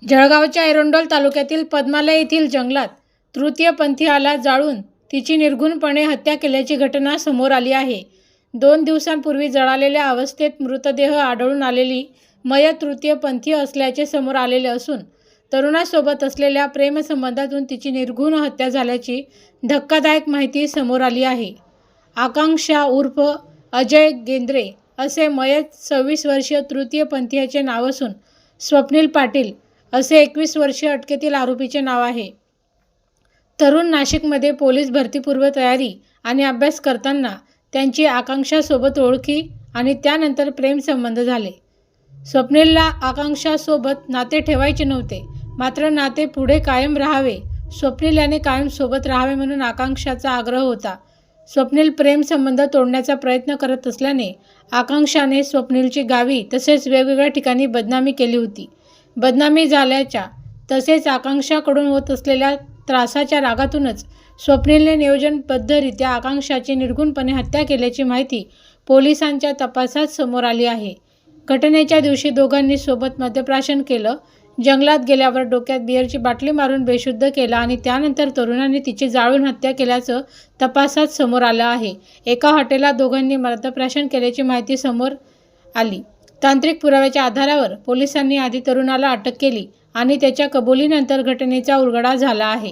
जळगावच्या एरंडोल तालुक्यातील पद्मालय येथील जंगलात तृतीयपंथीयाला जाळून तिची निर्घृणपणे हत्या केल्याची घटना समोर आली आहे. 2 दिवसांपूर्वी जळालेल्या अवस्थेत मृतदेह आढळून आलेली मयत तृतीयपंथीय असल्याचे समोर आलेले असून तरुणासोबत असलेल्या प्रेमसंबंधातून तिची निर्घृण हत्या झाल्याची धक्कादायक माहिती समोर आली आहे. आकांक्षा उर्फ अजय गेंद्रे असे मयत 26 वर्षीय तृतीयपंथीयाचे नाव असून स्वप्नील पाटील असे 21 वर्षीय अटकेतील आरोपीचे नाव आहे. तरुण नाशिकमध्ये पोलीस भरतीपूर्व तयारी आणि अभ्यास करताना त्यांची आकांक्षासोबत ओळखी आणि त्यानंतर प्रेमसंबंध झाले. स्वप्नीलला आकांक्षासोबत नाते ठेवायचे नव्हते, मात्र नाते पुढे कायम राहावे, स्वप्नील याने कायम सोबत राहावे म्हणून आकांक्षाचा आग्रह होता. स्वप्नील प्रेमसंबंध तोडण्याचा प्रयत्न करत असल्याने आकांक्षाने स्वप्नीलची गावी तसेच वेगवेगळ्या ठिकाणी बदनामी केली होती. बदनामी झाल्याच्या तसेच आकांक्षाकडून होत असलेल्या त्रासाच्या रागातूनच स्वप्नीलने नियोजनबद्धरित्या आकांक्षाची निर्घृणपणे हत्या केल्याची माहिती पोलिसांच्या तपासात समोर आली आहे. घटनेच्या दिवशी दोघांनी सोबत मद्यप्राशन केलं. जंगलात गेल्यावर डोक्यात बिअरची बाटली मारून बेशुद्ध केला आणि त्यानंतर तरुणांनी तिची जाळून हत्या केल्याचं तपासात समोर आलं आहे. एका हॉटेलात दोघांनी मद्यप्राशन केल्याची माहिती समोर आली. तांत्रिक पुराव्याच्या आधारावर पोलिसांनी आधी तरुणाला अटक केली आणि त्याच्या कबुलीनंतर घटनेचा उलगडा झाला आहे.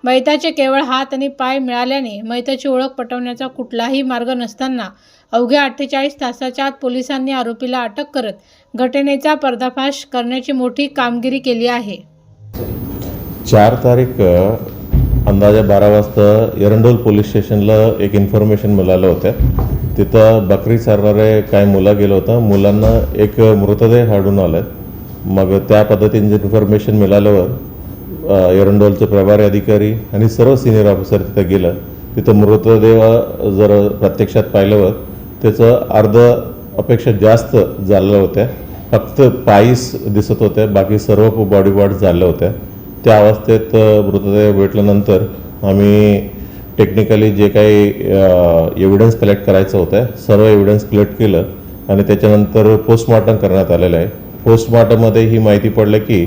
मयताचे केवळ हात आणि पाय मिळाल्याने मयताची ओळख पटवण्याचा कुठलाही मार्ग नसताना अवघ्या 48 तासाच्या आत पोलिसांनी आरोपीला अटक करत घटनेचा पर्दाफाश करण्याची मोठी कामगिरी केली आहे. 4 तारीख अंदाजे 12 वाजता एरंडोल पोलीस स्टेशनला एक इन्फॉर्मेशन मिळालं होतं. तिथं बकरी चारणारे काही मुलं गेलं होतं. मुलांना एक मृतदेह आढळून आला. मग त्या पद्धतीने इन्फॉर्मेशन मिळाल्यावर एरंडोलचे प्रभारी अधिकारी आणि सर्व सिनियर ऑफिसर तिथं गेलं. तिथं मृतदेह जर प्रत्यक्षात पाहिल्यावर त्याचं अर्ध अपेक्षा जास्त झालेलं होत्या. फक्त पायीस दिसत होत्या, बाकी सर्व बॉडी पार्ट्स झाल्या होत्या. त्या अवस्थेत मृतदेह भेटल्यानंतर आम्ही टेक्निकली जे काही एव्हिडन्स कलेक्ट करायचं होतं सर्व एव्हिडन्स कलेक्ट केलं आणि त्याच्यानंतर पोस्टमॉर्टम करण्यात आलेलं आहे. पोस्टमॉर्टममध्ये ही माहिती पडलं की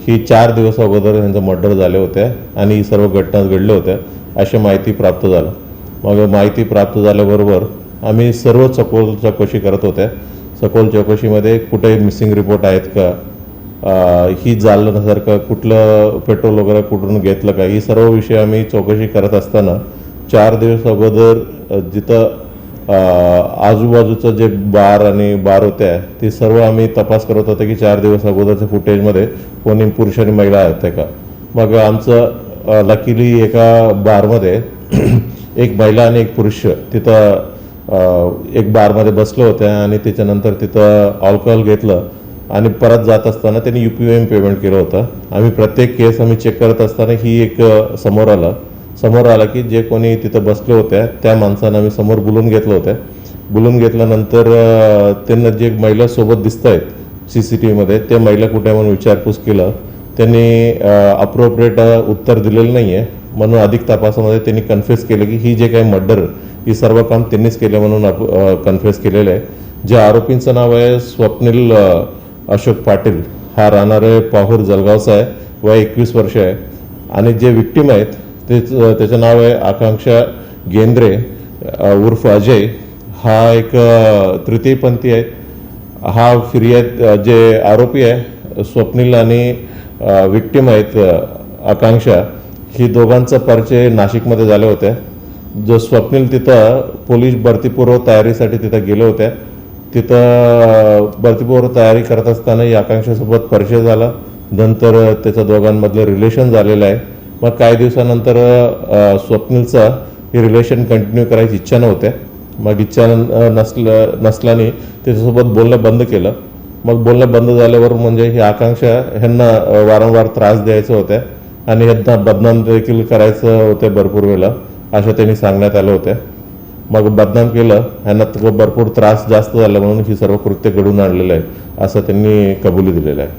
ही 4 दिवस अगोदर यांचं मर्डर झाले होते आणि ही सर्व घटना घडल्या होत्या अशी माहिती प्राप्त झालं. मग माहिती प्राप्त झाल्याबरोबर आम्ही सर्व सखोल चौकशी करत होत्या. सखोल चौकशीमध्ये कुठे मिसिंग रिपोर्ट आहेत का, ही जाळल्यासारखं कुठलं पेट्रोल वगैरे कुठून घेतलं का, ही सर्व विषय आम्ही चौकशी करत असताना 4 दिवस अगोदर जिथं आजूबाजूचं जे बार होत्या ती सर्व आम्ही तपास करत होतो की 4 दिवस अगोदरच्या फुटेजमध्ये कोणी पुरुष आणि महिला आहेत का. मग आमचं लकीली एका बारमध्ये एक महिला आणि एक पुरुष तिथं एक बारमध्ये बसले होते आणि त्याच्यानंतर तिथं अल्कोहोल घेतलं आणि परत जात असताना त्यांनी UPM पेमेंट केलं होतं. आम्ही प्रत्येक केस आम्ही चेक करत असताना ही एक समोर आला की जे कोणी तिथं बसले होत्या त्या माणसांना आम्ही समोर बोलून घेतलं होतं. बोलून घेतल्यानंतर त्यांना जे महिला सोबत दिसत आहेत CCTVमध्ये त्या महिला कुठे म्हणून विचारपूस केलं. त्यांनी अप्रोप्रिएट उत्तर दिलेलं नाही आहे म्हणून अधिक तपासामध्ये त्यांनी कन्फेस केलं की ही जे काही मर्डर ही सर्व काम त्यांनीच केलं म्हणून कन्फेस केलेलं आहे. ज्या आरोपींचं नाव आहे स्वप्नील अशोक पाटील, हा राहणारे पाहूर जळगावचा आहे, वय 21 वर्ष आहे. आणि जे विक्टीम आहेत त्याचं नाव आहे आकांक्षा गेंद्रे उर्फ अजय. हा एक तृतीयपंथी आहे. हा फिर्याद जे आरोपी आहे स्वप्नील आणि विक्टीम आहेत आकांक्षा, ही दोघांचा परिचय नाशिकमध्ये झाले होते. जो स्वप्नील तिथं पोलीस भरतीपूर्व तयारीसाठी तिथं गेले होते. तिथं भरतीपूर्व तयारी करत असताना या आकांक्षासोबत परिचय झाला. नंतर त्याचं दोघांमधलं रिलेशन झालेलं आहे. मग काही दिवसानंतर स्वप्नीलचा हे रिलेशन कंटिन्यू करायची इच्छा नव्हते. मग इच्छा नसल्याने त्याच्यासोबत बोलणं बंद केलं. मग बोलणं बंद झाल्यावर म्हणजे ही आकांक्षा ह्यांना वारंवार त्रास द्यायचं होत्या आणि ह्यांना बदनाम देखील करायचं होतं भरपूर वेळा असं त्यांनी सांगण्यात आलं होतं. मग बदनाम केलं, ह्यांना भरपूर त्रास जास्त झाला म्हणून ही सर्व कृत्य घडून आणलेलं आहे असं त्यांनी कबुली दिलेलं आहे.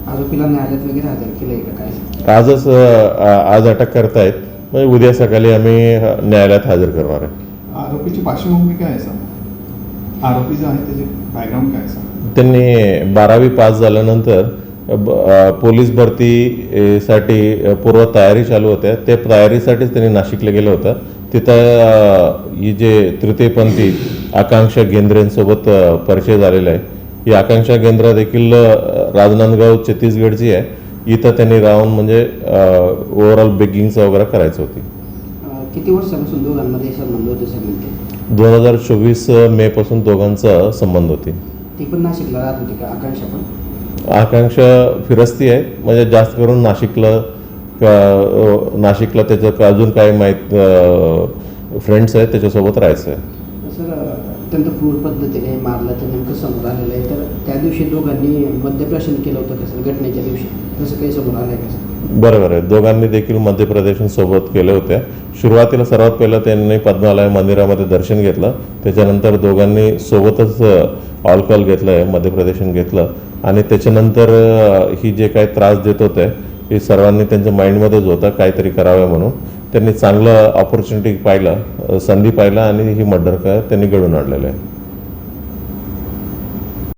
आरोपीला न्यायालयात वगैरे हजर केलंय का काय? आज अटक करतायत. म्हणजे उद्या सकाळी आम्ही न्यायालयात हजर करणार आहे. आरोपीची पार्श्वभूमी काय आहे सर? आरोपी जो आहे त्याचे बॅकग्राऊंड काय आहे सर? त्यांनी 12वी पास झाल्यानंतर पोलीस भरतीसाठी पूर्व तयारी चालू होत्या. ते तयारीसाठीच त्यांनी नाशिकला गेलं होतं. तिथं ही जे तृतीयपंथी आकांक्षा गेंद्रेंसोबत परिचय झालेला आहे. ही आकांक्षा गेंद्रा देखील राजनांदगाव छत्तीसगडची आहे. इथं त्यांनी राहून म्हणजे ओव्हरऑल बेगिंगचं वगैरे करायचं होती. किती वर्षापासून दोघांमध्ये संबंध होते सर नेमके? 2024 मेपासून दोघांचा संबंध होती. ती पण नाशिकला राहत होती का आकांक्षा पण? आकांक्षा फिरस्ती आहे, म्हणजे जास्त करून नाशिकला त्याचं अजून काय माहीत फ्रेंड्स आहेत त्याच्यासोबत राहायचं आहे. सर अत्यंत क्रूर पद्धतीने मारलं तर नेमकं समोर आलेलं आहे. तर त्या दिवशी दोघांनी मद्यप्राशन केलं होतं का सर घटनेच्या दिवशी? तसं काही समोर आलं आहे का सर? बरोबर आहे. दोघांनी देखील मध्यप्रदेशांसोबत केले होते. सुरुवातीला सर्वात पहिलं त्यांनी पद्मालय मंदिरामध्ये दर्शन घेतलं. त्याच्यानंतर दोघांनी सोबतच अल्कोहोल घेतलं आहे, मध्यप्रदेशन घेतलं आणि त्याच्यानंतर ही जे काही त्रास देत होते हे सर्वांनी त्यांच्या माइंडमध्येच होतं काहीतरी करावं म्हणून. त्यांनी चांगलं ऑपॉर्च्युनिटी पाहिलं, संधी पाहिला आणि ही मर्डर त्यांनी घडून आणलेलं आहे.